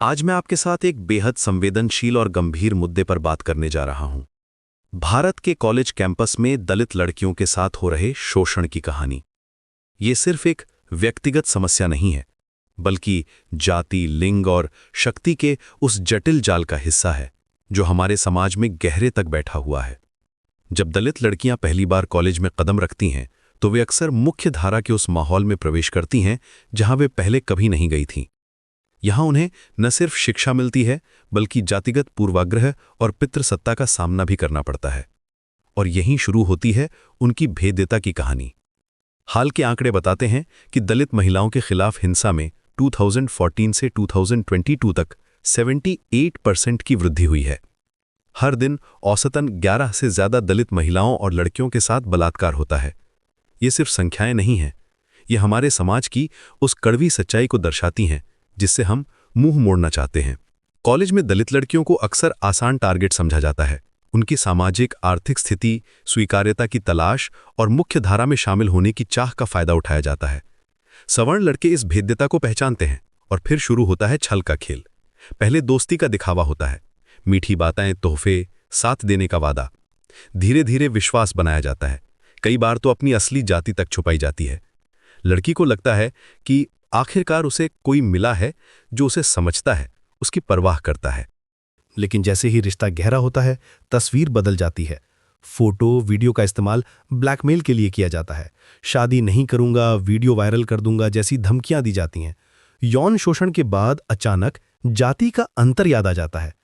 आज मैं आपके साथ एक बेहद संवेदनशील और गंभीर मुद्दे पर बात करने जा रहा हूं। भारत के कॉलेज कैंपस में दलित लड़कियों के साथ हो रहे शोषण की कहानी। ये सिर्फ एक व्यक्तिगत समस्या नहीं है, बल्कि जाति, लिंग और शक्ति के उस जटिल जाल का हिस्सा है जो हमारे समाज में गहरे तक बैठा हुआ है। जब दलित लड़कियां पहली बार कॉलेज में कदम रखती हैं, तो वे अक्सर मुख्य धारा के उस माहौल में प्रवेश करती हैं जहां वे पहले कभी नहीं गई थीं। यहां उन्हें न सिर्फ शिक्षा मिलती है, बल्कि जातिगत पूर्वाग्रह और पितृसत्ता का सामना भी करना पड़ता है। और यहीं शुरू होती है उनकी भेद्यता की कहानी। हाल के आंकड़े बताते हैं कि दलित महिलाओं के खिलाफ हिंसा में 2014 से 2022 तक 78% की वृद्धि हुई है। हर दिन औसतन 11 से ज्यादा दलित महिलाओं और लड़कियों के साथ बलात्कार होता है। ये सिर्फ संख्याएं नहीं हैं, ये हमारे समाज की उस कड़वी सच्चाई को दर्शाती हैं जिससे हम मुंह मोड़ना चाहते हैं। कॉलेज में दलित लड़कियों को अक्सर आसान टारगेट समझा जाता है। उनकी सामाजिक आर्थिक स्थिति, स्वीकार्यता की तलाश और मुख्य धारा में शामिल होने की चाह का फायदा उठाया जाता है। सवर्ण लड़के इस भेद्यता को पहचानते हैं और फिर शुरू होता है छल का खेल। पहले दोस्ती का दिखावा होता है, मीठी बातें, तोहफे, साथ देने का वादा। धीरे धीरे विश्वास बनाया जाता है। कई बार तो अपनी असली जाति तक छुपाई जाती है। लड़की को लगता है कि आखिरकार उसे कोई मिला है जो उसे समझता है, उसकी परवाह करता है। लेकिन जैसे ही रिश्ता गहरा होता है, तस्वीर बदल जाती है। फोटो, वीडियो का इस्तेमाल ब्लैकमेल के लिए किया जाता है। शादी नहीं करूंगा, वीडियो वायरल कर दूंगा जैसी धमकियां दी जाती हैं। यौन शोषण के बाद अचानक जाति का अंतर याद आ जाता है।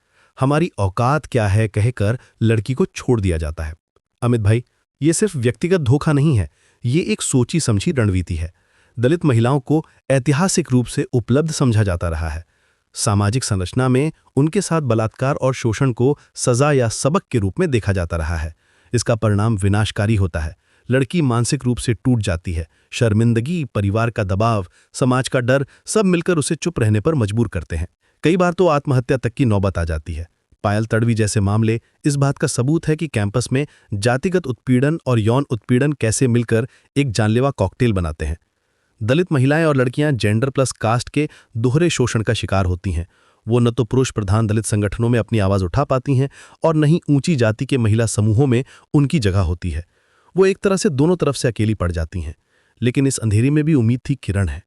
हमारी औकात क्या है कहकर लड़की को छोड़ दिया जाता है। अमित भाई, ये सिर्फ व्यक्तिगत धोखा नहीं है, ये एक सोची समझी रणनीति है। दलित महिलाओं को ऐतिहासिक रूप से उपलब्ध समझा जाता रहा है। सामाजिक संरचना में उनके साथ बलात्कार और शोषण को सजा या सबक के रूप में देखा जाता रहा है। इसका परिणाम विनाशकारी होता है। लड़की मानसिक रूप से टूट जाती है। शर्मिंदगी, परिवार का दबाव, समाज का डर सब मिलकर उसे चुप रहने पर मजबूर करते हैं। कई बार तो आत्महत्या तक की नौबत आ जाती है। पायल तड़वी जैसे मामले इस बात का सबूत है कि कैंपस में जातिगत उत्पीड़न और यौन उत्पीड़न कैसे मिलकर एक जानलेवा कॉकटेल बनाते हैं। दलित महिलाएं और लड़कियां जेंडर प्लस कास्ट के दोहरे शोषण का शिकार होती हैं। वो न तो पुरुष प्रधान दलित संगठनों में अपनी आवाज उठा पाती हैं और न ही ऊंची जाति के महिला समूहों में उनकी जगह होती है। वो एक तरह से दोनों तरफ से अकेली पड़ जाती हैं। लेकिन इस अंधेरी में भी उम्मीद थी किरण है।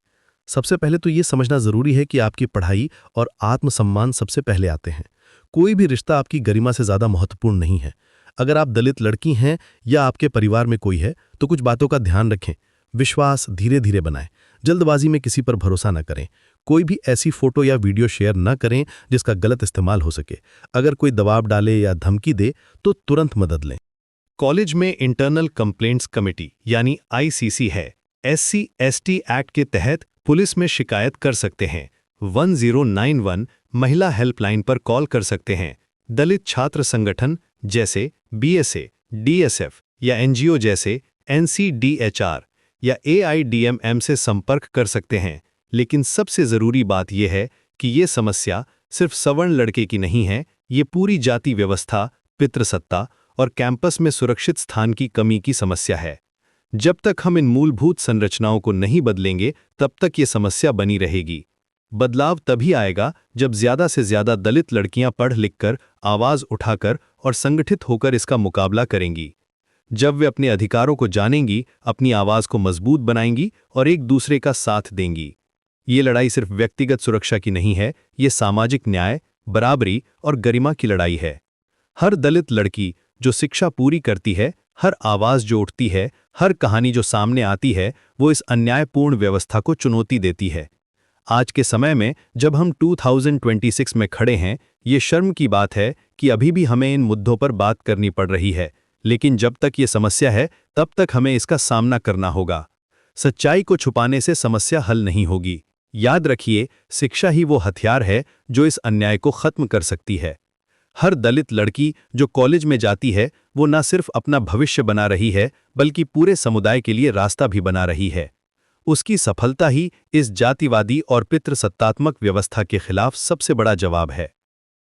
सबसे पहले तो ये समझना जरूरी है कि आपकी पढ़ाई और आत्मसम्मान सबसे पहले आते हैं। कोई भी रिश्ता आपकी गरिमा से ज्यादा महत्वपूर्ण नहीं है। अगर आप दलित लड़की हैं या आपके परिवार में कोई है, तो कुछ बातों का ध्यान रखें। विश्वास धीरे धीरे बनाएं। जल्दबाजी में किसी पर भरोसा न करें। कोई भी ऐसी फोटो या वीडियो शेयर न करें जिसका गलत इस्तेमाल हो सके। अगर कोई दबाव डाले या धमकी दे तो तुरंत मदद लें। कॉलेज में इंटरनल कंप्लेंट्स कमेटी यानी आईसीसी है। SC/ST एक्ट के तहत पुलिस में शिकायत कर सकते हैं। 1091 महिला हेल्पलाइन पर कॉल कर सकते हैं। दलित छात्र संगठन जैसे BSA, DSF या NGO जैसे NCDHR या AIDMM से संपर्क कर सकते हैं। लेकिन सबसे जरूरी बात यह है कि ये समस्या सिर्फ सवर्ण लड़के की नहीं है, ये पूरी जाति व्यवस्था, पितृसत्ता और कैंपस में सुरक्षित स्थान की कमी की समस्या है। जब तक हम इन मूलभूत संरचनाओं को नहीं बदलेंगे, तब तक ये समस्या बनी रहेगी। बदलाव तभी आएगा जब ज्यादा से ज्यादा दलित लड़कियां पढ़ लिखकर, आवाज उठाकर और संगठित होकर इसका मुकाबला करेंगी। जब वे अपने अधिकारों को जानेंगी, अपनी आवाज को मजबूत बनाएंगी और एक दूसरे का साथ देंगी। ये लड़ाई सिर्फ व्यक्तिगत सुरक्षा की नहीं है, ये सामाजिक न्याय, बराबरी और गरिमा की लड़ाई है। हर दलित लड़की जो शिक्षा पूरी करती है, हर आवाज जो उठती है, हर कहानी जो सामने आती है, वो इस अन्यायपूर्ण व्यवस्था को चुनौती देती है। आज के समय में जब हम 2026 में खड़े हैं, ये शर्म की बात है कि अभी भी हमें इन मुद्दों पर बात करनी पड़ रही है। लेकिन जब तक ये समस्या है, तब तक हमें इसका सामना करना होगा। सच्चाई को छुपाने से समस्या हल नहीं होगी। याद रखिए, शिक्षा ही वो हथियार है जो इस अन्याय को खत्म कर सकती है। हर दलित लड़की जो कॉलेज में जाती है, वो न सिर्फ अपना भविष्य बना रही है, बल्कि पूरे समुदाय के लिए रास्ता भी बना रही है। उसकी सफलता ही इस जातिवादी और पितृसत्तात्मक व्यवस्था के खिलाफ सबसे बड़ा जवाब है।